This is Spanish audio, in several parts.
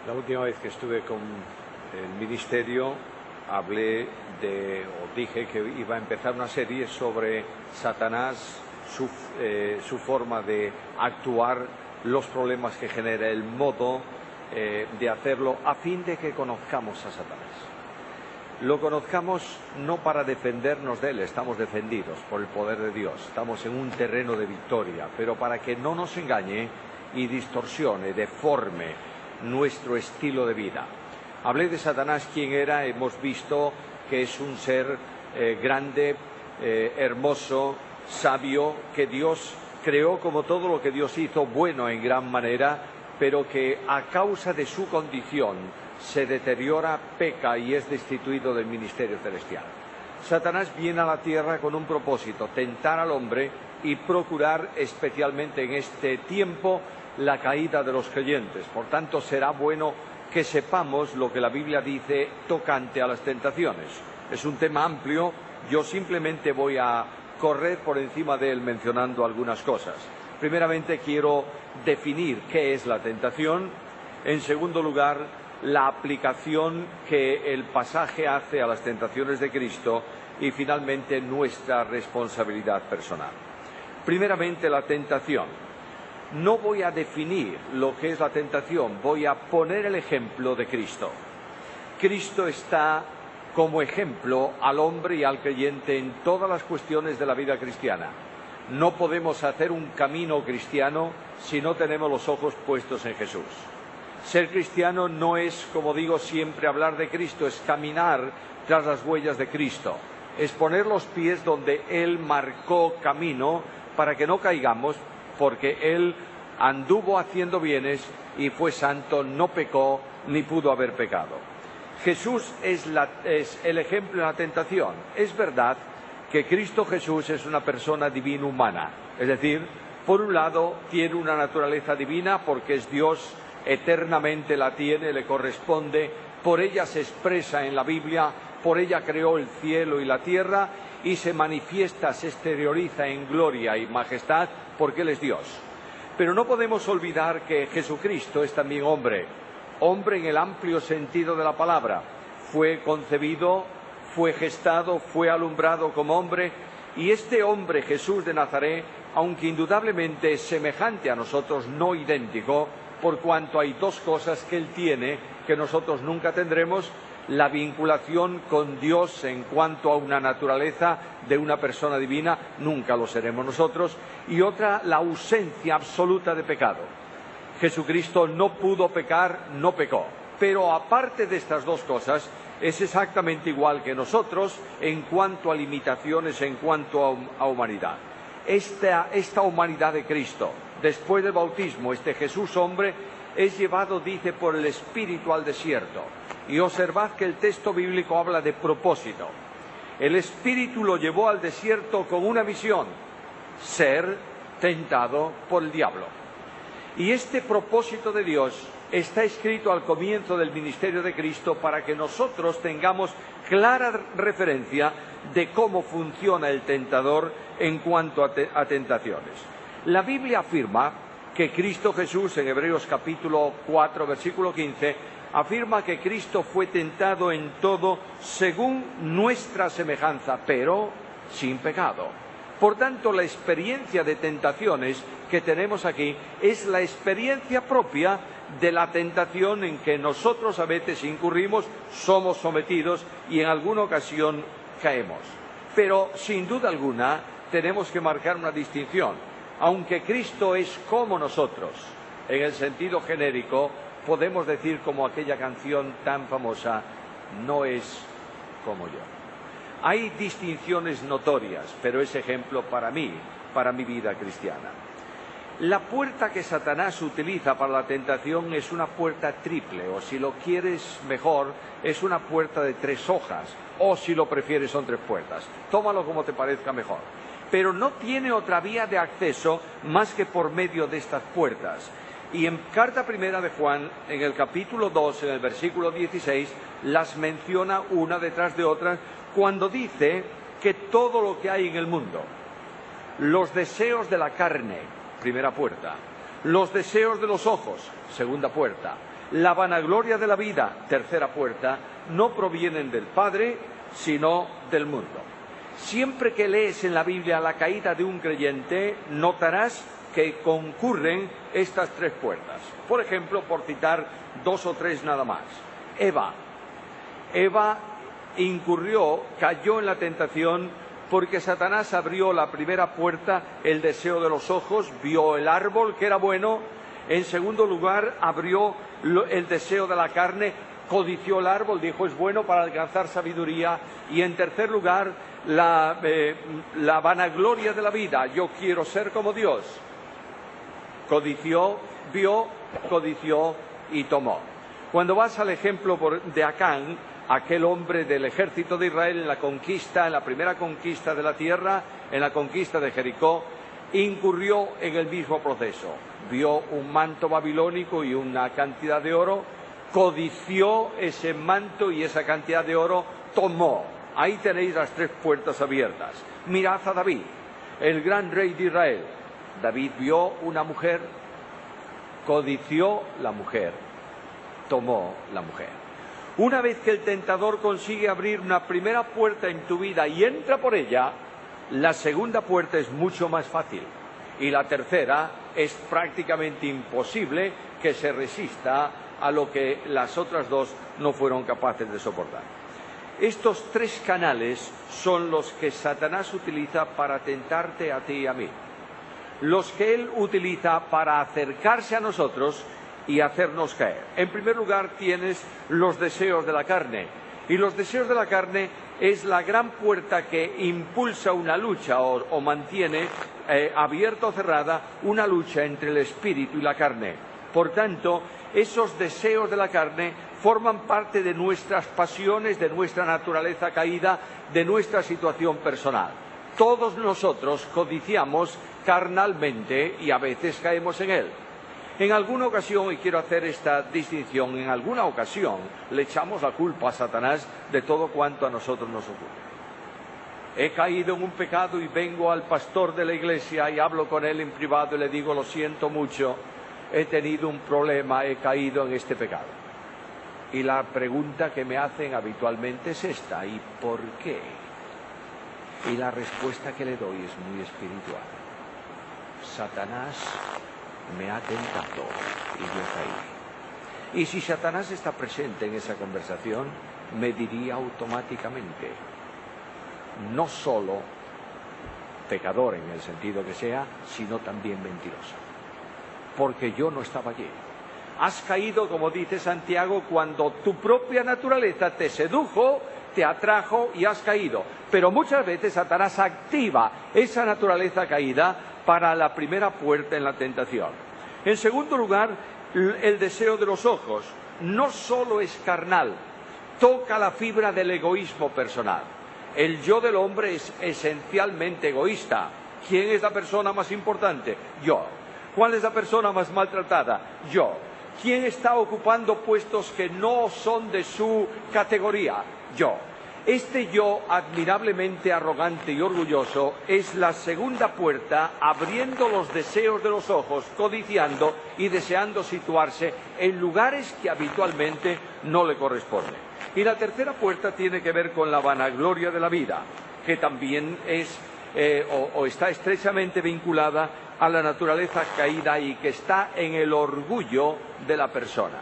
La última vez que estuve con el ministerio dije que iba a empezar una serie sobre Satanás, su forma de actuar, los problemas que genera, el modo de hacerlo, a fin de que conozcamos a Satanás. Lo conozcamos no para defendernos de él, estamos defendidos por el poder de Dios, estamos en un terreno de victoria, pero para que no nos engañe y distorsione, deforme nuestro estilo de vida. Hablé de Satanás, quién era. Hemos visto que es un ser grande, hermoso, sabio, que Dios creó como todo lo que Dios hizo, bueno en gran manera, pero que a causa de su condición se deteriora, peca y es destituido del ministerio celestial. Satanás viene a la tierra con un propósito: tentar al hombre y procurar, especialmente en este tiempo, la caída de los creyentes. Por tanto, será bueno que sepamos lo que la Biblia dice tocante a las tentaciones. Es un tema amplio, yo simplemente voy a correr por encima de él mencionando algunas cosas. Primeramente, quiero definir qué es la tentación. En segundo lugar, la aplicación que el pasaje hace a las tentaciones de Cristo. Y finalmente, nuestra responsabilidad personal. Primeramente, la tentación. No voy a definir lo que es la tentación, voy a poner el ejemplo de Cristo. Cristo está como ejemplo al hombre y al creyente en todas las cuestiones de la vida cristiana. No podemos hacer un camino cristiano si no tenemos los ojos puestos en Jesús. Ser cristiano no es, como digo siempre, hablar de Cristo, es caminar tras las huellas de Cristo. Es poner los pies donde Él marcó camino para que no caigamos, porque Él anduvo haciendo bienes y fue santo, no pecó ni pudo haber pecado. Jesús es el ejemplo en la tentación. Es verdad que Cristo Jesús es una persona divina humana, es decir, por un lado tiene una naturaleza divina porque es Dios, eternamente la tiene, le corresponde, por ella se expresa en la Biblia, por ella creó el cielo y la tierra y se manifiesta, se exterioriza en gloria y majestad porque Él es Dios. Pero no podemos olvidar que Jesucristo es también hombre, hombre en el amplio sentido de la palabra. Fue concebido, fue gestado, fue alumbrado como hombre, y este hombre, Jesús de Nazaret, aunque indudablemente es semejante a nosotros, no idéntico, por cuanto hay dos cosas que Él tiene que nosotros nunca tendremos: la vinculación con Dios en cuanto a una naturaleza de una persona divina, nunca lo seremos nosotros, y otra, la ausencia absoluta de pecado. Jesucristo no pudo pecar, no pecó, pero aparte de estas dos cosas, es exactamente igual que nosotros en cuanto a limitaciones, en cuanto a humanidad. Esta humanidad de Cristo, después del bautismo, este Jesús hombre, es llevado, dice, por el Espíritu al desierto. Y observad que el texto bíblico habla de propósito. El Espíritu lo llevó al desierto con una misión: ser tentado por el diablo. Y este propósito de Dios está escrito al comienzo del ministerio de Cristo para que nosotros tengamos clara referencia de cómo funciona el tentador en cuanto a tentaciones. La Biblia afirma que Cristo Jesús, en Hebreos capítulo 4, versículo 15, afirma que Cristo fue tentado en todo según nuestra semejanza, pero sin pecado. Por tanto, la experiencia de tentaciones que tenemos aquí es la experiencia propia de la tentación en que nosotros a veces incurrimos, somos sometidos y en alguna ocasión caemos. Pero, sin duda alguna, tenemos que marcar una distinción. Aunque Cristo es como nosotros, en el sentido genérico, podemos decir como aquella canción tan famosa: no es como yo. Hay distinciones notorias, pero es ejemplo para mí, para mi vida cristiana. La puerta que Satanás utiliza para la tentación es una puerta triple, o si lo quieres mejor, es una puerta de 3 hojas, o si lo prefieres son 3 puertas. Tómalo como te parezca mejor. Pero no tiene otra vía de acceso más que por medio de estas puertas. Y en carta primera de Juan, en el capítulo 2, en el versículo 16, las menciona una detrás de otra, cuando dice que todo lo que hay en el mundo, los deseos de la carne, primera puerta, los deseos de los ojos, segunda puerta, La vanagloria de la vida, tercera puerta, no provienen del Padre, sino del mundo. Siempre que lees en la Biblia la caída de un creyente, notarás que concurren estas tres puertas. Por ejemplo, por citar dos o tres nada más. Eva incurrió, cayó en la tentación porque Satanás abrió la primera puerta, el deseo de los ojos, vio el árbol que era bueno. En segundo lugar, abrió el deseo de la carne, codició el árbol, dijo es bueno para alcanzar sabiduría. Y en tercer lugar, la vanagloria de la vida, yo quiero ser como Dios. Codició, vio, codició y tomó. Cuando vas al ejemplo de Acán, aquel hombre del ejército de Israel en la primera conquista de la tierra, en la conquista de Jericó, incurrió en el mismo proceso. Vio un manto babilónico y una cantidad de oro, codició ese manto y esa cantidad de oro, tomó. Ahí tenéis las tres puertas abiertas. Mirad a David, el gran rey de Israel. David vio una mujer, codició la mujer, tomó la mujer. Una vez que el tentador consigue abrir una primera puerta en tu vida y entra por ella, la segunda puerta es mucho más fácil. Y la tercera es prácticamente imposible que se resista a lo que las otras dos no fueron capaces de soportar. Estos tres canales son los que Satanás utiliza para tentarte a ti y a mí. Los que él utiliza para acercarse a nosotros y hacernos caer. En primer lugar tienes los deseos de la carne. Y los deseos de la carne es la gran puerta que impulsa una lucha o mantiene abierta o cerrada una lucha entre el espíritu y la carne. Por tanto, esos deseos de la carne forman parte de nuestras pasiones, de nuestra naturaleza caída, de nuestra situación personal. Todos nosotros codiciamos carnalmente y a veces caemos en él. En alguna ocasión, y quiero hacer esta distinción, en alguna ocasión le echamos la culpa a Satanás de todo cuanto a nosotros nos ocurre. He caído en un pecado y vengo al pastor de la iglesia y hablo con él en privado y le digo, lo siento mucho, he tenido un problema, he caído en este pecado. Y la pregunta que me hacen habitualmente es esta, ¿y por qué? Y la respuesta que le doy es muy espiritual. Satanás me ha tentado y yo caí. Y si Satanás está presente en esa conversación, me diría automáticamente, no solo pecador en el sentido que sea, sino también mentiroso. Porque yo no estaba allí. Has caído, como dice Santiago, cuando tu propia naturaleza te sedujo, te atrajo y has caído. Pero muchas veces Satanás activa esa naturaleza caída para la primera puerta en la tentación. En segundo lugar, el deseo de los ojos no solo es carnal, toca la fibra del egoísmo personal. El yo del hombre es esencialmente egoísta. ¿Quién es la persona más importante? Yo. ¿Cuál es la persona más maltratada? Yo. ¿Quién está ocupando puestos que no son de su categoría? Yo. Este yo admirablemente arrogante y orgulloso es la segunda puerta abriendo los deseos de los ojos, codiciando y deseando situarse en lugares que habitualmente no le corresponden. Y la tercera puerta tiene que ver con la vanagloria de la vida, que también es está estrechamente vinculada a la naturaleza caída y que está en el orgullo de la persona.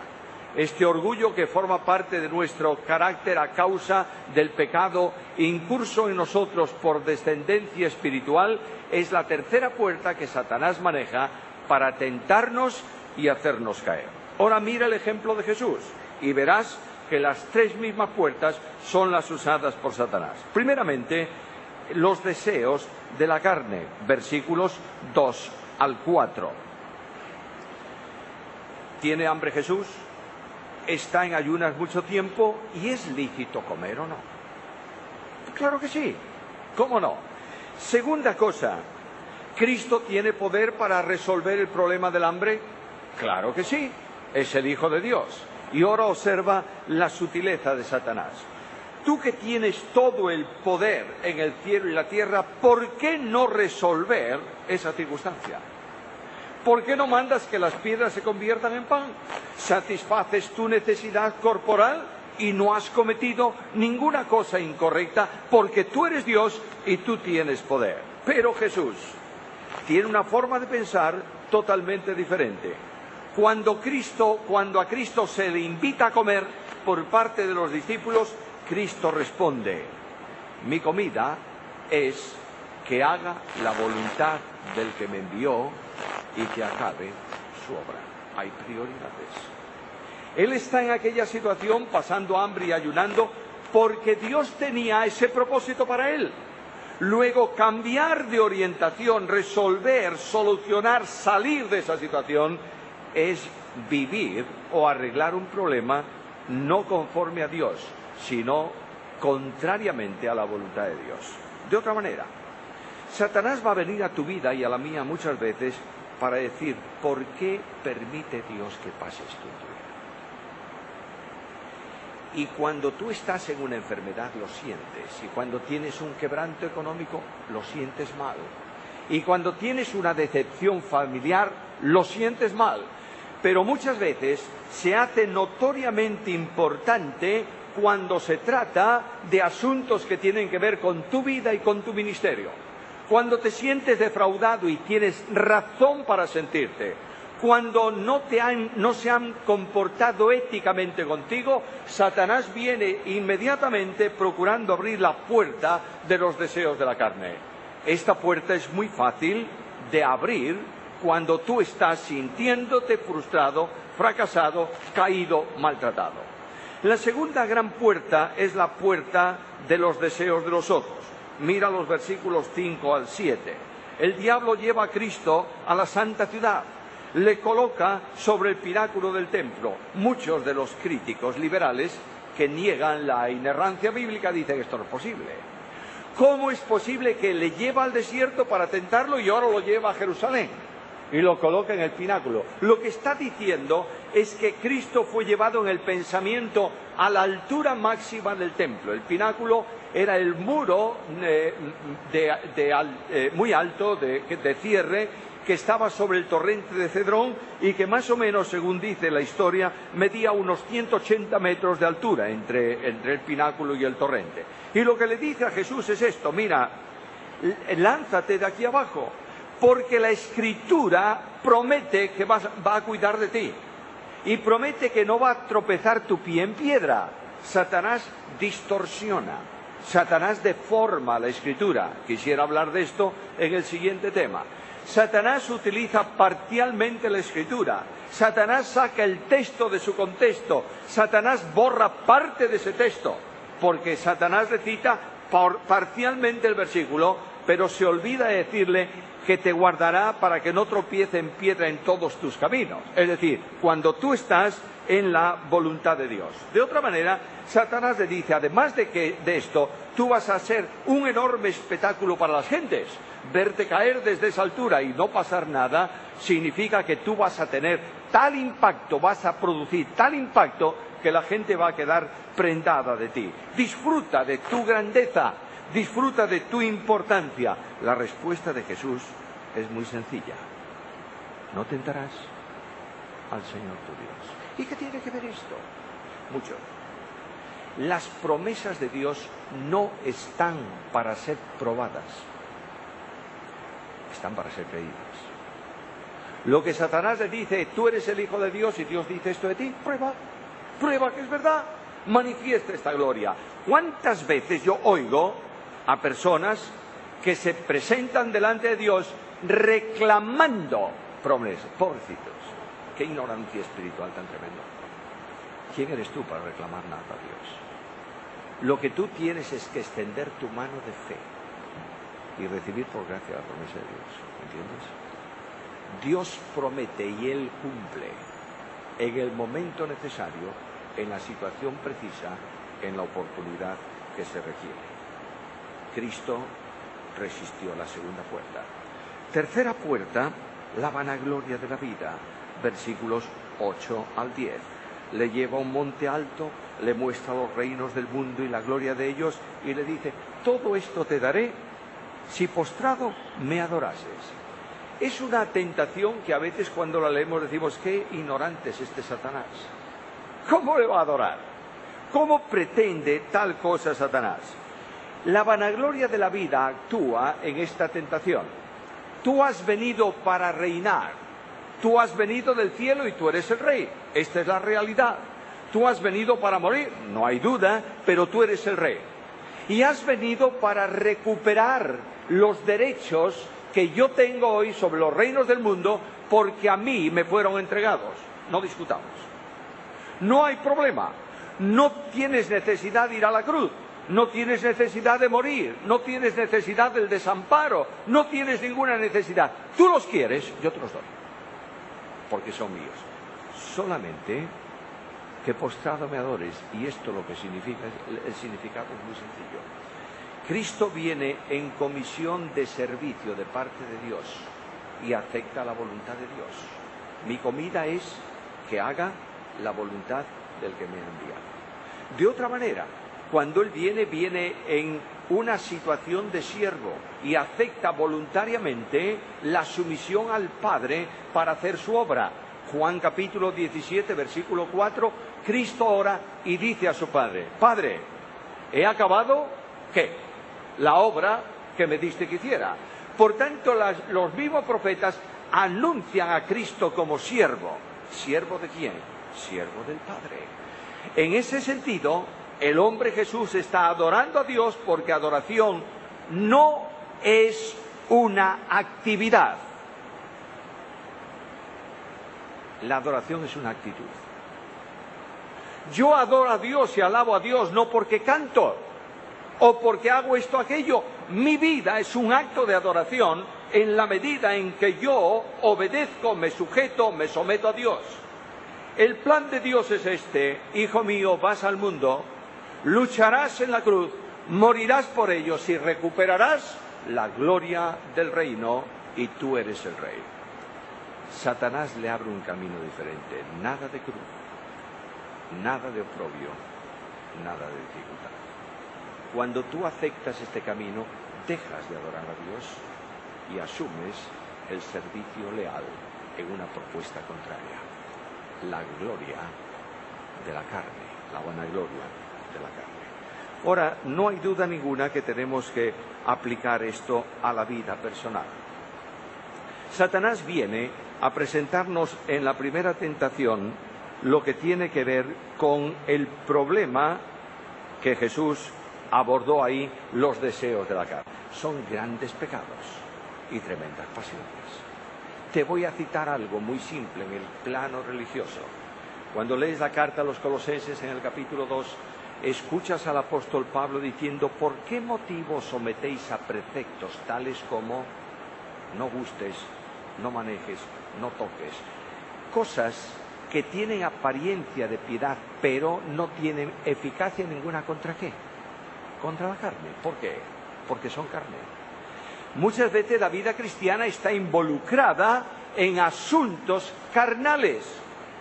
Este orgullo que forma parte de nuestro carácter a causa del pecado incurso en nosotros por descendencia espiritual es la tercera puerta que Satanás maneja para tentarnos y hacernos caer. Ahora mira el ejemplo de Jesús y verás que las tres mismas puertas son las usadas por Satanás. Primeramente, los deseos de la carne, versículos 2 al 4. ¿Tiene hambre Jesús? ¿Está en ayunas mucho tiempo? ¿Y es lícito comer o no? Claro que sí. ¿Cómo no? Segunda cosa, ¿Cristo tiene poder para resolver el problema del hambre? Claro que sí. Es el Hijo de Dios. Y ahora observa la sutileza de Satanás. Tú que tienes todo el poder en el cielo y la tierra, ¿por qué no resolver esa circunstancia? ¿Por qué no mandas que las piedras se conviertan en pan? Satisfaces tu necesidad corporal y no has cometido ninguna cosa incorrecta, porque tú eres Dios y tú tienes poder. Pero Jesús tiene una forma de pensar totalmente diferente. Cuando a Cristo se le invita a comer por parte de los discípulos, Cristo responde: mi comida es que haga la voluntad del que me envió y que acabe su obra. Hay prioridades. Él está en aquella situación pasando hambre y ayunando porque Dios tenía ese propósito para él. Luego, cambiar de orientación, resolver, solucionar, salir de esa situación, es vivir o arreglar un problema no conforme a Dios, sino contrariamente a la voluntad de Dios. De otra manera, Satanás va a venir a tu vida y a la mía muchas veces para decir: ¿por qué permite Dios que pase esto en tu vida? Y cuando tú estás en una enfermedad lo sientes, y cuando tienes un quebranto económico lo sientes mal, y cuando tienes una decepción familiar lo sientes mal, pero muchas veces se hace notoriamente importante cuando se trata de asuntos que tienen que ver con tu vida y con tu ministerio. Cuando te sientes defraudado y tienes razón para sentirte, cuando no se han comportado éticamente contigo, Satanás viene inmediatamente procurando abrir la puerta de los deseos de la carne. Esta puerta es muy fácil de abrir cuando tú estás sintiéndote frustrado, fracasado, caído, maltratado. La segunda gran puerta es la puerta de los deseos de los ojos. Mira los versículos 5 al 7. El diablo lleva a Cristo a la santa ciudad, le coloca sobre el pináculo del templo. Muchos de los críticos liberales que niegan la inerrancia bíblica dicen: esto no es posible. ¿Cómo es posible que le lleva al desierto para tentarlo y ahora lo lleva a Jerusalén y lo coloca en el pináculo? Lo que está diciendo es que Cristo fue llevado en el pensamiento a la altura máxima del templo. El pináculo era el muro muy alto de cierre que estaba sobre el torrente de Cedrón y que más o menos, según dice la historia, medía unos 180 metros de altura entre el pináculo y el torrente. Y lo que le dice a Jesús es esto: mira, lánzate de aquí abajo, porque la Escritura promete que va a cuidar de ti y promete que no va a tropezar tu pie en piedra. Satanás distorsiona, Satanás deforma la Escritura. Quisiera hablar de esto en el siguiente tema. Satanás utiliza parcialmente la Escritura. Satanás saca el texto de su contexto. Satanás borra parte de ese texto, porque Satanás recita parcialmente el versículo, pero se olvida de decirle que te guardará para que no tropiece en piedra en todos tus caminos. Es decir, cuando tú estás en la voluntad de Dios. De otra manera, Satanás le dice: además de esto, tú vas a ser un enorme espectáculo para las gentes. Verte caer desde esa altura y no pasar nada significa que tú vas a tener tal impacto, vas a producir tal impacto que la gente va a quedar prendada de ti. Disfruta de tu grandeza, disfruta de tu importancia. La respuesta de Jesús es muy sencilla: no tentarás al Señor tu Dios. ¿Y qué tiene que ver esto? Mucho. Las promesas de Dios no están para ser probadas, están para ser creídas. Lo que Satanás le dice: tú eres el Hijo de Dios, y Dios dice esto de ti, prueba que es verdad, manifiesta esta gloria. ¿Cuántas veces yo oigo a personas que se presentan delante de Dios reclamando promesas? Pobrecitos, qué ignorancia espiritual tan tremenda. ¿Quién eres tú para reclamar nada a Dios? Lo que tú tienes es que extender tu mano de fe y recibir por gracia la promesa de Dios. ¿Entiendes? Dios promete y Él cumple en el momento necesario, en la situación precisa, en la oportunidad que se requiere. Cristo resistió la segunda puerta. Tercera puerta, la vanagloria de la vida. Versículos 8 al 10. Le lleva a un monte alto, le muestra los reinos del mundo y la gloria de ellos, y le dice: todo esto te daré si postrado me adorases. Es una tentación que a veces cuando la leemos decimos, qué ignorante es este Satanás. ¿Cómo le va a adorar? ¿Cómo pretende tal cosa Satanás? La vanagloria de la vida actúa en esta tentación. Tú has venido para reinar. Tú has venido del cielo y tú eres el rey. Esta es la realidad. Tú has venido para morir, no hay duda, pero tú eres el rey. Y has venido para recuperar los derechos que yo tengo hoy sobre los reinos del mundo porque a mí me fueron entregados. No discutamos. No hay problema. No tienes necesidad de ir a la cruz. No tienes necesidad de morir. No tienes necesidad del desamparo. No tienes ninguna necesidad. Tú los quieres, yo te los doy. Porque son míos. Solamente que postrado me adores. Y esto lo que significa, el significado es muy sencillo. Cristo viene en comisión de servicio de parte de Dios y acepta la voluntad de Dios. Mi comida es que haga la voluntad del que me ha enviado. De otra manera, cuando Él viene, viene en una situación de siervo y acepta voluntariamente la sumisión al Padre para hacer su obra. Juan capítulo 17, versículo 4, Cristo ora y dice a su Padre, Padre, he acabado, ¿qué? La obra que me diste que hiciera. Por tanto, los mismos profetas anuncian a Cristo como siervo. ¿Siervo de quién? Siervo del Padre. En ese sentido, el hombre Jesús está adorando a Dios porque adoración no es una actividad. La adoración es una actitud. Yo adoro a Dios y alabo a Dios no porque canto o porque hago esto o aquello. Mi vida es un acto de adoración en la medida en que yo obedezco, me sujeto, me someto a Dios. El plan de Dios es este: hijo mío, vas al mundo, lucharás en la cruz, morirás por ellos y recuperarás la gloria del reino y tú eres el rey. Satanás le abre un camino diferente. Nada de cruz, nada de oprobio, nada de dificultad. Cuando tú aceptas este camino, dejas de adorar a Dios y asumes el servicio leal en una propuesta contraria. La gloria de la carne, la vanagloria de la carne. Ahora, no hay duda ninguna que tenemos que aplicar esto a la vida personal. Satanás viene a presentarnos en la primera tentación lo que tiene que ver con el problema que Jesús abordó ahí, los deseos de la carne. Son grandes pecados y tremendas pasiones. Te voy a citar algo muy simple en el plano religioso. Cuando lees la carta a los Colosenses en el capítulo 2, escuchas al apóstol Pablo diciendo, ¿por qué motivo sometéis a preceptos tales como no gustes, no manejes, no toques? Cosas que tienen apariencia de piedad, pero no tienen eficacia ninguna ¿contra qué? Contra la carne. ¿Por qué? Porque son carne. Muchas veces la vida cristiana está involucrada en asuntos carnales,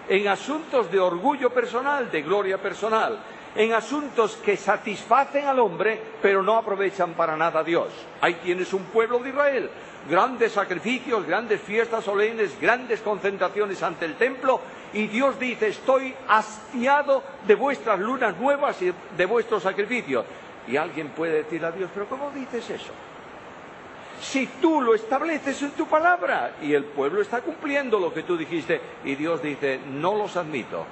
en asuntos de orgullo personal, de gloria personal, en asuntos que satisfacen al hombre, pero no aprovechan para nada a Dios. Ahí tienes un pueblo de Israel, grandes sacrificios, grandes fiestas solemnes, grandes concentraciones ante el templo, y Dios dice, estoy hastiado de vuestras lunas nuevas y de vuestros sacrificios. Y alguien puede decirle a Dios, pero ¿cómo dices eso? Si tú lo estableces en tu palabra y el pueblo está cumpliendo lo que tú dijiste, y Dios dice, no los admito,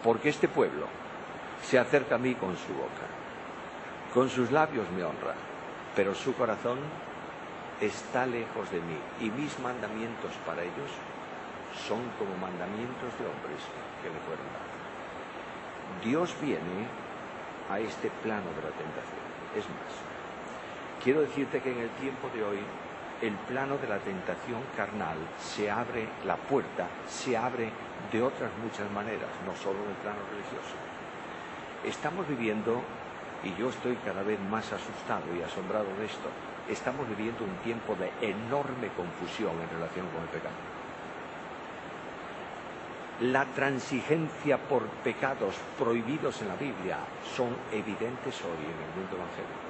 porque este pueblo se acerca a mí con su boca, con sus labios me honra, pero su corazón está lejos de mí, y mis mandamientos para ellos son como mandamientos de hombres que me fueron dados. Dios viene a este plano de la tentación. Es más, quiero decirte que en el tiempo de hoy el plano de la tentación carnal se abre, la puerta se abre de otras muchas maneras, no solo en el plano religioso. Estamos viviendo, y yo estoy cada vez más asustado y asombrado de esto, estamos viviendo un tiempo de enorme confusión en relación con el pecado. La transigencia por pecados prohibidos en la Biblia son evidentes hoy en el mundo evangélico.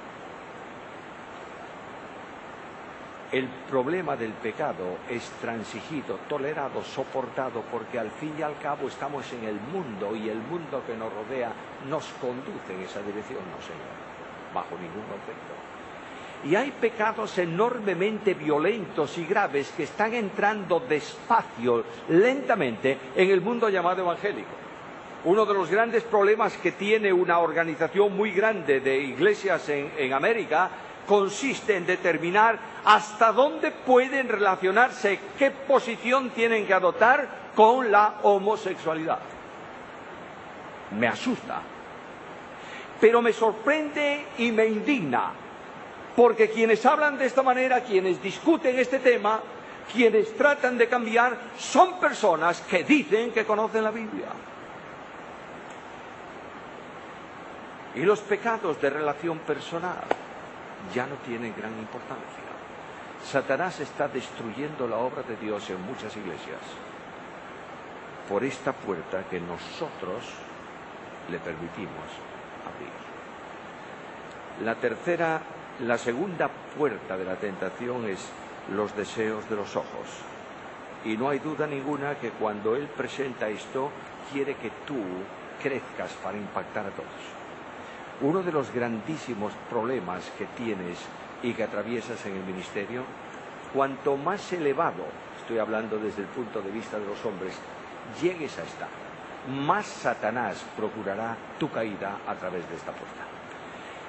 el problema del pecado es transigido, tolerado, soportado, porque al fin y al cabo estamos en el mundo y el mundo que nos rodea nos conduce en esa dirección, no señor, bajo ningún concepto. Y hay pecados enormemente violentos y graves que están entrando despacio, lentamente, en el mundo llamado evangélico. Uno de los grandes problemas que tiene una organización muy grande de iglesias en América consiste en determinar hasta dónde pueden relacionarse, qué posición tienen que adoptar con la homosexualidad. Me asusta, pero me sorprende y me indigna, porque quienes hablan de esta manera, quienes discuten este tema, quienes tratan de cambiar, son personas que dicen que conocen la Biblia. Y los pecados de relación personal ya no tienen gran importancia. Satanás está destruyendo la obra de Dios en muchas iglesias por esta puerta que nosotros le permitimos abrir. La segunda puerta de la tentación es los deseos de los ojos. Y no hay duda ninguna que cuando él presenta esto, quiere que tú crezcas para impactar a todos. Uno de los grandísimos problemas que tienes y que atraviesas en el ministerio, cuanto más elevado, estoy hablando desde el punto de vista de los hombres, llegues a estar, más Satanás procurará tu caída a través de esta puerta.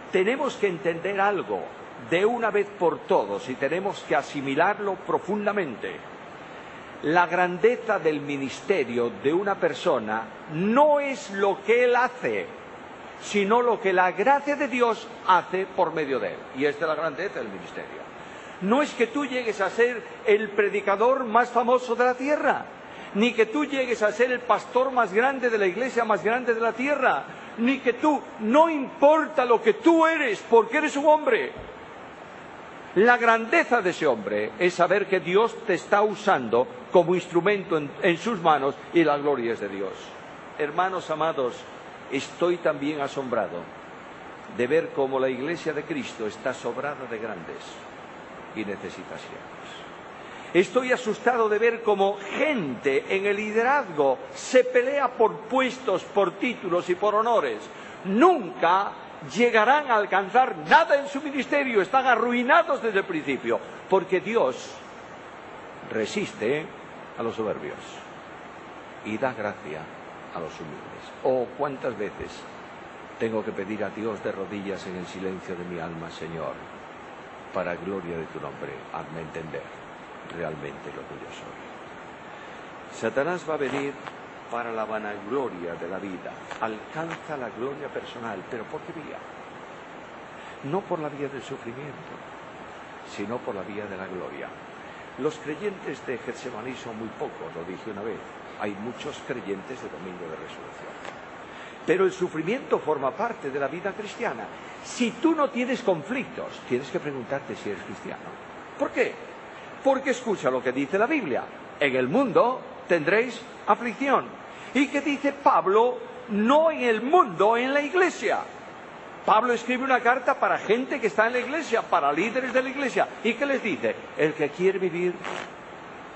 Tenemos que entender algo de una vez por todos y tenemos que asimilarlo profundamente. La grandeza del ministerio de una persona no es lo que él hace, sino lo que la gracia de Dios hace por medio de él. Y esta es la grandeza del ministerio. No es que tú llegues a ser el predicador más famoso de la tierra, ni que tú llegues a ser el pastor más grande de la iglesia más grande de la tierra, ni que tú, no importa lo que tú eres, porque eres un hombre. La grandeza de ese hombre es saber que Dios te está usando como instrumento en sus manos y la gloria es de Dios. Hermanos amados, estoy también asombrado de ver cómo la iglesia de Cristo está sobrada de grandes y necesita siervos. Estoy asustado de ver cómo gente en el liderazgo se pelea por puestos, por títulos y por honores. Nunca llegarán a alcanzar nada en su ministerio, están arruinados desde el principio, porque Dios resiste a los soberbios y da gracia a los humildes. Oh, cuántas veces tengo que pedir a Dios de rodillas en el silencio de mi alma: Señor, para gloria de tu nombre, hazme entender realmente lo que yo soy. Satanás va a venir para la vanagloria de la vida. Alcanza la gloria personal, pero ¿por qué vía? No por la vía del sufrimiento, sino por la vía de la gloria. Los creyentes de Getsemaní son muy pocos, lo dije una vez. Hay muchos creyentes de Domingo de Resurrección. Pero el sufrimiento forma parte de la vida cristiana. Si tú no tienes conflictos, tienes que preguntarte si eres cristiano. ¿Por qué? Porque escucha lo que dice la Biblia. En el mundo tendréis aflicción. ¿Y qué dice Pablo? No en el mundo, en la iglesia. Pablo escribe una carta para gente que está en la iglesia, para líderes de la iglesia. ¿Y qué les dice? El que quiere vivir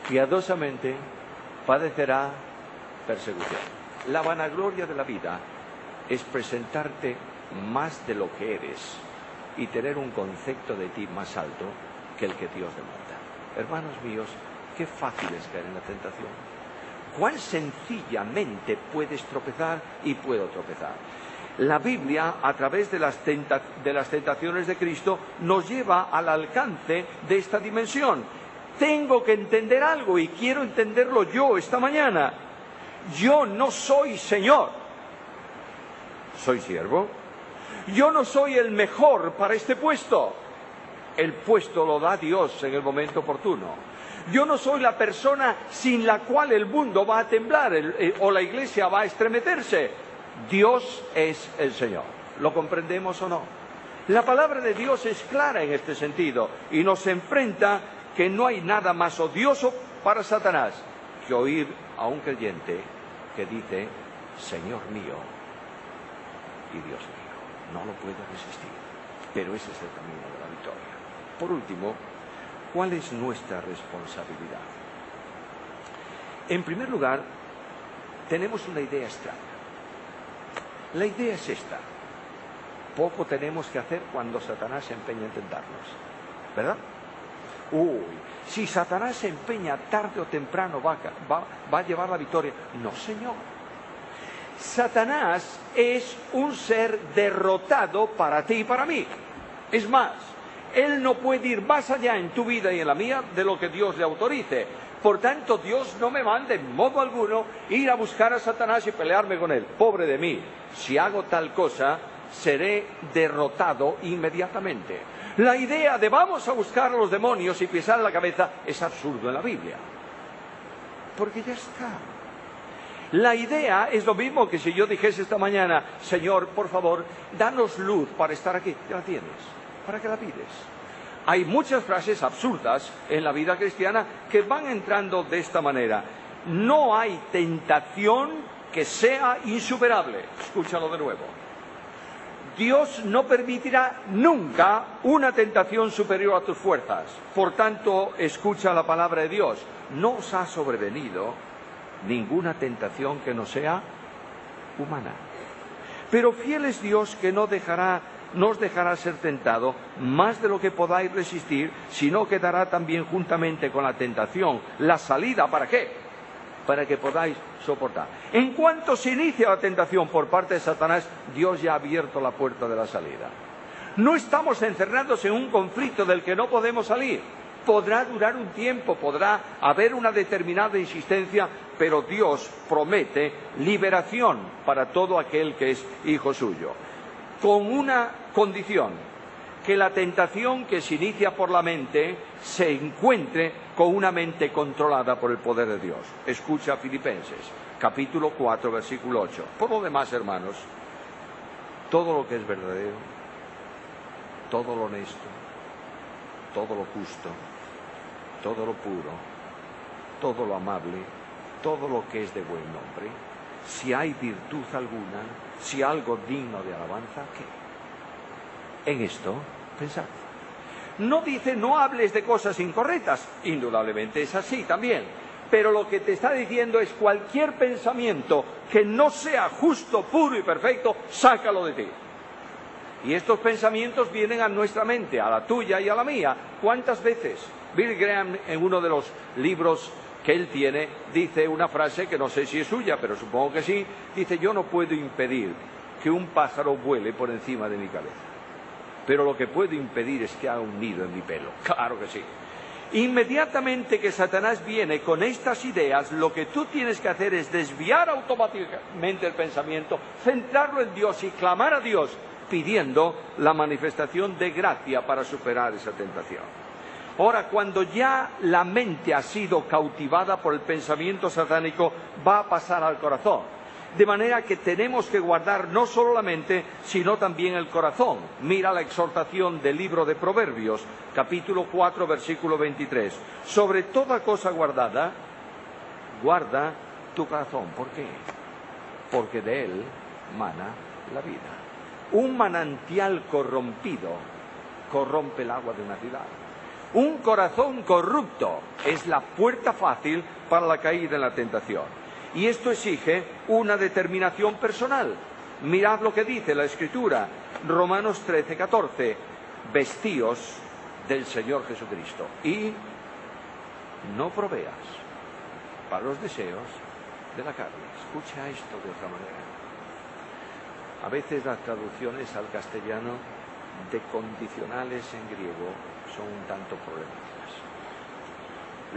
piadosamente padecerá persecución. La vanagloria de la vida es presentarte más de lo que eres y tener un concepto de ti más alto que el que Dios demanda. Hermanos míos, qué fácil es caer en la tentación. Cuán sencillamente puedes tropezar y puedo tropezar. La Biblia, a través de las tentaciones de Cristo, nos lleva al alcance de esta dimensión. Tengo que entender algo y quiero entenderlo yo esta mañana. Yo no soy Señor, soy siervo. Yo no soy el mejor para este puesto. El puesto lo da Dios en el momento oportuno. Yo no soy la persona sin la cual el mundo va a temblar o la iglesia va a estremecerse. Dios es el Señor. ¿Lo comprendemos o no? La palabra de Dios es clara en este sentido y nos enfrenta que no hay nada más odioso para Satanás que oír a un creyente que dice: Señor mío y Dios mío. No lo puede resistir, pero ese es el camino de la victoria. Por último, ¿cuál es nuestra responsabilidad? En primer lugar, tenemos una idea extraña. La idea es esta: poco tenemos que hacer cuando Satanás se empeña en tentarnos, ¿verdad? Si Satanás se empeña, tarde o temprano va a llevar la victoria. No, señor. Satanás es un ser derrotado para ti y para mí. Es más, él no puede ir más allá en tu vida y en la mía de lo que Dios le autorice. Por tanto, Dios no me manda en modo alguno ir a buscar a Satanás y pelearme con él. Pobre de mí, si hago tal cosa, seré derrotado inmediatamente. La idea de vamos a buscar a los demonios y pisar la cabeza es absurdo en la Biblia, porque ya está. La idea es lo mismo que si yo dijese esta mañana: Señor, por favor, danos luz para estar aquí. Ya la tienes. ¿Para qué la pides? Hay muchas frases absurdas en la vida cristiana que van entrando de esta manera. No hay tentación que sea insuperable. Escúchalo de nuevo. Dios no permitirá nunca una tentación superior a tus fuerzas. Por tanto, escucha la palabra de Dios. No os ha sobrevenido ninguna tentación que no sea humana. Pero fiel es Dios, que no os dejará ser tentado más de lo que podáis resistir, sino que dará también juntamente con la tentación la salida. ¿Para qué? Para que podáis soportar. En cuanto se inicia la tentación por parte de Satanás, Dios ya ha abierto la puerta de la salida. No estamos encerrados en un conflicto del que no podemos salir. Podrá durar un tiempo, podrá haber una determinada insistencia, pero Dios promete liberación para todo aquel que es hijo suyo, con una condición: que la tentación que se inicia por la mente se encuentre con una mente controlada por el poder de Dios. Escucha Filipenses, capítulo 4, versículo 8. Por lo demás, hermanos, todo lo que es verdadero, todo lo honesto, todo lo justo, todo lo puro, todo lo amable, todo lo que es de buen nombre, si hay virtud alguna, si algo digno de alabanza, ¿qué? En esto pensad. No dice no hables de cosas incorrectas, indudablemente es así también, pero lo que te está diciendo es: cualquier pensamiento que no sea justo, puro y perfecto, sácalo de ti. Y estos pensamientos vienen a nuestra mente, a la tuya y a la mía. ¿Cuántas veces? Bill Graham, en uno de los libros que él tiene, dice una frase que no sé si es suya, pero supongo que sí. Dice: yo no puedo impedir que un pájaro vuele por encima de mi cabeza, pero lo que puedo impedir es que haga un nido en mi pelo. Claro que sí. Inmediatamente que Satanás viene con estas ideas, lo que tú tienes que hacer es desviar automáticamente el pensamiento, centrarlo en Dios y clamar a Dios, pidiendo la manifestación de gracia para superar esa tentación. Ahora, cuando ya la mente ha sido cautivada por el pensamiento satánico, va a pasar al corazón. De manera que tenemos que guardar no solo la mente, sino también el corazón. Mira la exhortación del libro de Proverbios, capítulo 4, versículo 23. Sobre toda cosa guardada, guarda tu corazón. ¿Por qué? Porque de él mana la vida. Un manantial corrompido corrompe el agua de una ciudad. Un corazón corrupto es la puerta fácil para la caída en la tentación. Y esto exige una determinación personal. Mirad lo que dice la Escritura, Romanos 13, 14. Vestíos del Señor Jesucristo y no proveas para los deseos de la carne. Escucha esto de otra manera. A veces las traducciones al castellano de condicionales en griego son un tanto problemáticas.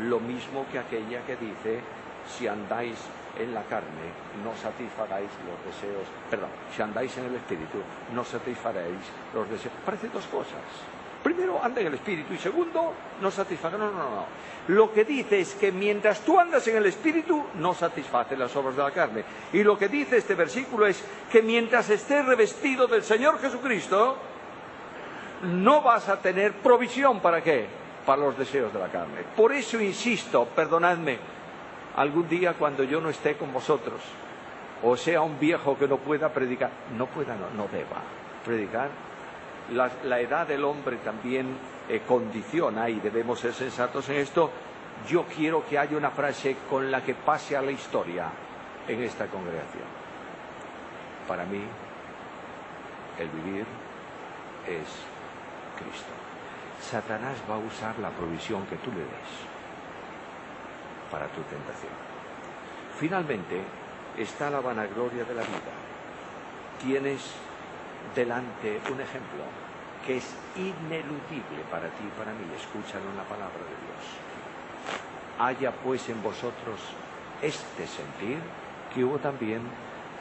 Lo mismo que aquella que dice: si andáis en la carne, no satisfaráis los deseos. Perdón, si andáis en el Espíritu, no satisfaréis los deseos. Parecen dos cosas. Primero, anda en el Espíritu, y segundo, no satisfaga. No. Lo que dice es que mientras tú andas en el Espíritu, no satisfaces las obras de la carne. Y lo que dice este versículo es que mientras estés revestido del Señor Jesucristo, no vas a tener provisión. ¿Para qué? Para los deseos de la carne. Por eso insisto, perdonadme, algún día cuando yo no esté con vosotros, o sea un viejo que no pueda predicar, no deba predicar, la edad del hombre también condiciona y debemos ser sensatos en esto. Yo quiero que haya una frase con la que pase a la historia en esta congregación. Para mí, el vivir es Cristo. Satanás va a usar la provisión que tú le des para tu tentación. Finalmente, está la vanagloria de la vida. Tienes delante un ejemplo que es ineludible para ti y para mí. Escúchalo en la palabra de Dios. Haya pues en vosotros este sentir que hubo también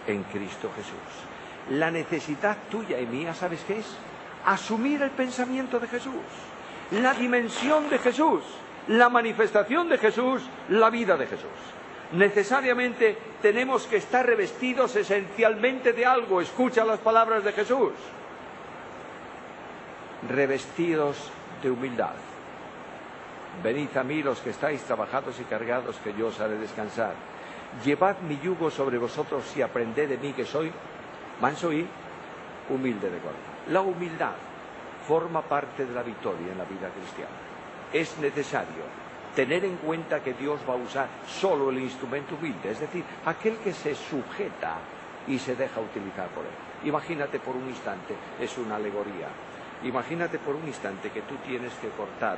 en Cristo Jesús. La necesidad tuya y mía, ¿sabes qué es? Asumir el pensamiento de Jesús, la dimensión de Jesús, la manifestación de Jesús, la vida de Jesús. Necesariamente tenemos que estar revestidos esencialmente de algo. Escucha las palabras de Jesús. Revestidos de humildad. Venid a mí los que estáis trabajados y cargados, que yo os haré descansar. Llevad mi yugo sobre vosotros y aprended de mí, que soy manso y humilde de corazón. La humildad forma parte de la victoria en la vida cristiana. Es necesario tener en cuenta que Dios va a usar solo el instrumento humilde, es decir, aquel que se sujeta y se deja utilizar por él. Imagínate por un instante, es una alegoría, imagínate por un instante que tú tienes que cortar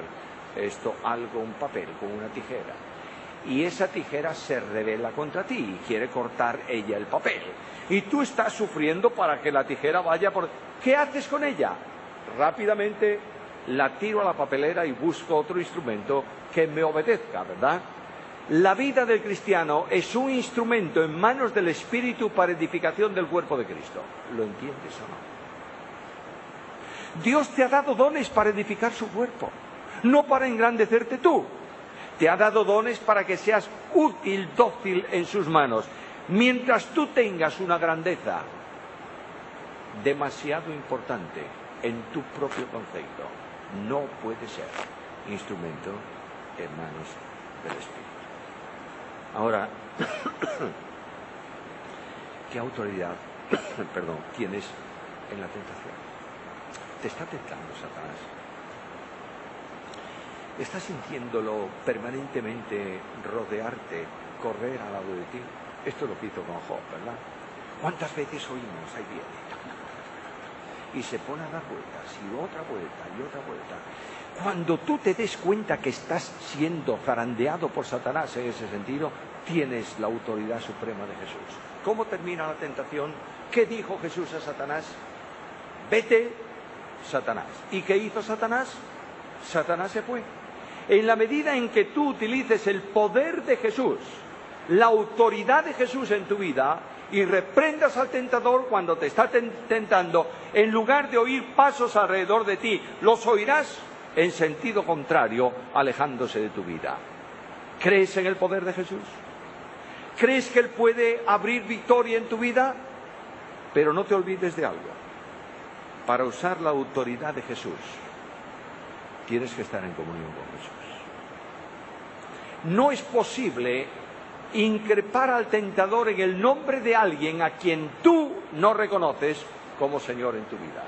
un papel con una tijera, y esa tijera se revela contra ti y quiere cortar ella el papel, y tú estás sufriendo para que la tijera vaya por... ¿Qué haces con ella? Rápidamente la tiro a la papelera y busco otro instrumento que me obedezca, ¿verdad? La vida del cristiano es un instrumento en manos del Espíritu para edificación del cuerpo de Cristo. ¿Lo entiendes o no? Dios te ha dado dones para edificar su cuerpo, no para engrandecerte tú. Te ha dado dones para que seas útil, dócil en sus manos. Mientras tú tengas una grandeza demasiado importante en tu propio concepto, no puede ser instrumento en manos del Espíritu. Ahora, ¿qué autoridad tienes en la tentación? ¿Te está tentando Satanás? ¿Estás sintiéndolo permanentemente rodearte, correr al lado de ti? Esto es lo que hizo con Job, ¿verdad? ¿Cuántas veces oímos? Ahí viene. Y se pone a dar vueltas, y otra vuelta, y otra vuelta. Cuando tú te des cuenta que estás siendo zarandeado por Satanás en ese sentido, tienes la autoridad suprema de Jesús. ¿Cómo termina la tentación? ¿Qué dijo Jesús a Satanás? Vete, Satanás. ¿Y qué hizo Satanás? Satanás se fue. En la medida en que tú utilices el poder de Jesús, la autoridad de Jesús en tu vida, y reprendas al tentador cuando te está tentando, en lugar de oír pasos alrededor de ti, los oirás en sentido contrario, alejándose de tu vida. ¿Crees en el poder de Jesús? ¿Crees que Él puede abrir victoria en tu vida? Pero no te olvides de algo. Para usar la autoridad de Jesús, tienes que estar en comunión con Jesús. No es posible increpar al tentador en el nombre de alguien a quien tú no reconoces como Señor en tu vida.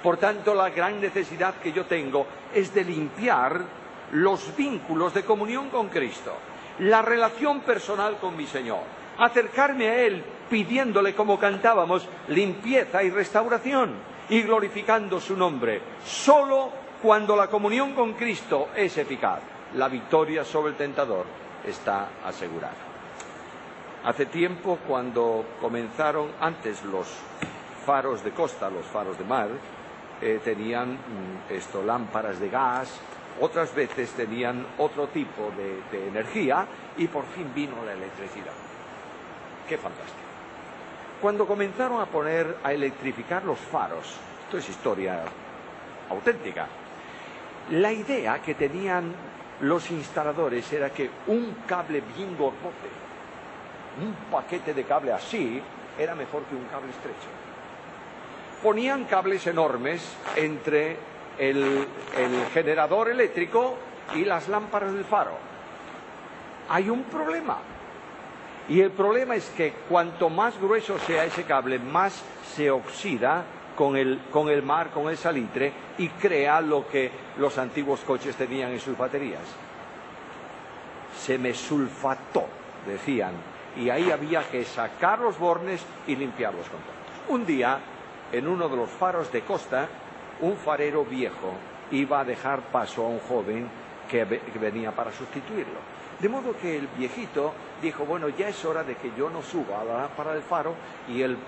Por tanto, la gran necesidad que yo tengo es de limpiar los vínculos de comunión con Cristo, la relación personal con mi Señor, acercarme a Él pidiéndole, como cantábamos, limpieza y restauración, y glorificando su nombre. Solo cuando la comunión con Cristo es eficaz, la victoria sobre el tentador está asegurada. Hace tiempo, cuando comenzaron antes los faros de costa, los faros de mar, tenían lámparas de gas, otras veces tenían otro tipo de energía, y por fin vino la electricidad. ¡Qué fantástico! Cuando comenzaron a electrificar los faros, esto es historia auténtica, la idea que tenían los instaladores era que un cable bien gordote, un paquete de cable así, era mejor que un cable estrecho. Ponían cables enormes entre el generador eléctrico y las lámparas del faro. Hay un problema. Y el problema es que cuanto más grueso sea ese cable, más se oxida con el mar, con el salitre, y crea lo que los antiguos coches tenían en sus baterías. Se me sulfató, decían, y ahí había que sacar los bornes y limpiar los contactos. Un día, en uno de los faros de costa, un farero viejo iba a dejar paso a un joven que venía para sustituirlo. De modo que el viejito dijo, bueno, ya es hora de que yo no suba a la lámpara del faro, y el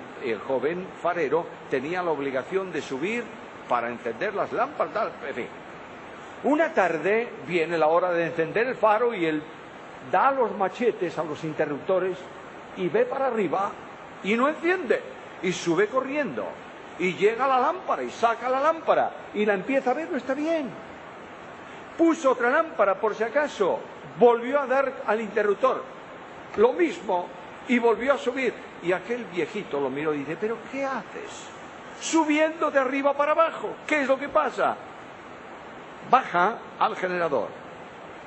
joven farero tenía la obligación de subir para encender las lámparas, en fin. Una tarde viene la hora de encender el faro y él da los machetes a los interruptores y ve para arriba y no enciende, y sube corriendo y llega a la lámpara y saca la lámpara y la empieza a ver, no está bien. Puso otra lámpara por si acaso, volvió a dar al interruptor, lo mismo, y volvió a subir. Y aquel viejito lo miró y dice, ¿pero qué haces? Subiendo de arriba para abajo, ¿qué es lo que pasa? Baja al generador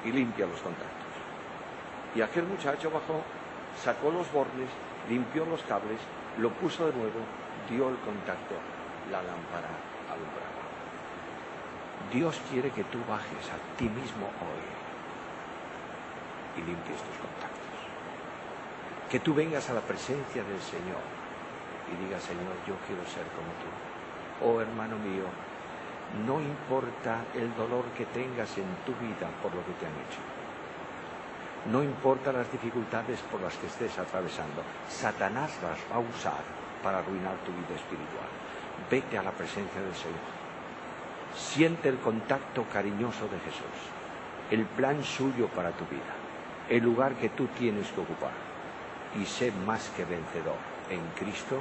y limpia los contactos. Y aquel muchacho bajó, sacó los bornes, limpió los cables, lo puso de nuevo, dio el contacto, la lámpara alumbraba. Dios quiere que tú bajes a ti mismo hoy y limpies tus contactos. Que tú vengas a la presencia del Señor y digas, Señor, yo quiero ser como tú. Oh, hermano mío, no importa el dolor que tengas en tu vida por lo que te han hecho. No importa las dificultades por las que estés atravesando. Satanás las va a usar para arruinar tu vida espiritual. Vete a la presencia del Señor. Siente el contacto cariñoso de Jesús, el plan suyo para tu vida, el lugar que tú tienes que ocupar, y sé más que vencedor en Cristo,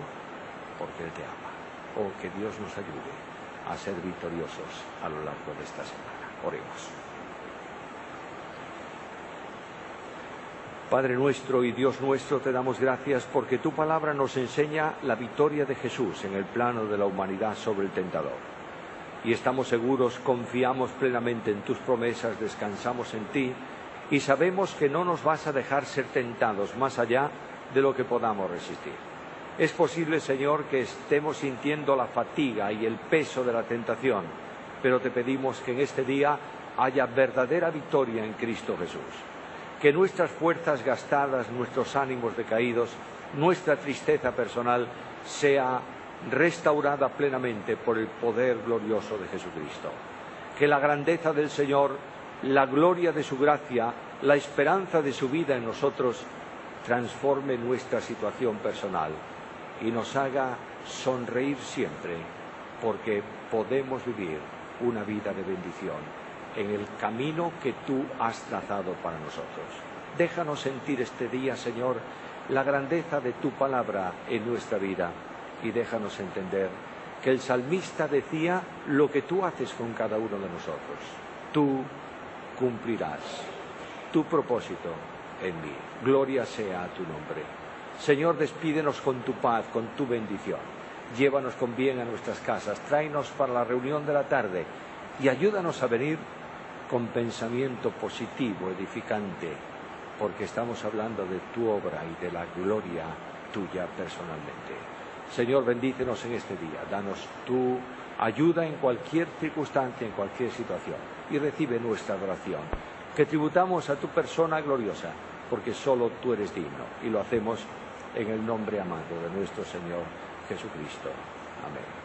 porque Él te ama. Oh, que Dios nos ayude a ser victoriosos a lo largo de esta semana. Oremos. Padre nuestro y Dios nuestro, te damos gracias porque tu palabra nos enseña la victoria de Jesús en el plano de la humanidad sobre el tentador. Y estamos seguros, confiamos plenamente en tus promesas, descansamos en ti y sabemos que no nos vas a dejar ser tentados más allá de lo que podamos resistir. Es posible, Señor, que estemos sintiendo la fatiga y el peso de la tentación, pero te pedimos que en este día haya verdadera victoria en Cristo Jesús. Que nuestras fuerzas gastadas, nuestros ánimos decaídos, nuestra tristeza personal sea restaurada plenamente por el poder glorioso de Jesucristo. Que la grandeza del Señor, la gloria de su gracia, la esperanza de su vida en nosotros transforme nuestra situación personal y nos haga sonreír siempre, porque podemos vivir una vida de bendición en el camino que tú has trazado para nosotros. Déjanos sentir este día, Señor, la grandeza de tu palabra en nuestra vida. Y déjanos entender que el salmista decía lo que tú haces con cada uno de nosotros. Tú cumplirás tu propósito en mí. Gloria sea a tu nombre. Señor, despídenos con tu paz, con tu bendición. Llévanos con bien a nuestras casas. Tráenos para la reunión de la tarde y ayúdanos a venir con pensamiento positivo, edificante, porque estamos hablando de tu obra y de la gloria tuya personalmente. Señor, bendícenos en este día, danos tu ayuda en cualquier circunstancia, en cualquier situación, y recibe nuestra adoración, que tributamos a tu persona gloriosa, porque solo tú eres digno, y lo hacemos en el nombre amado de nuestro Señor Jesucristo. Amén.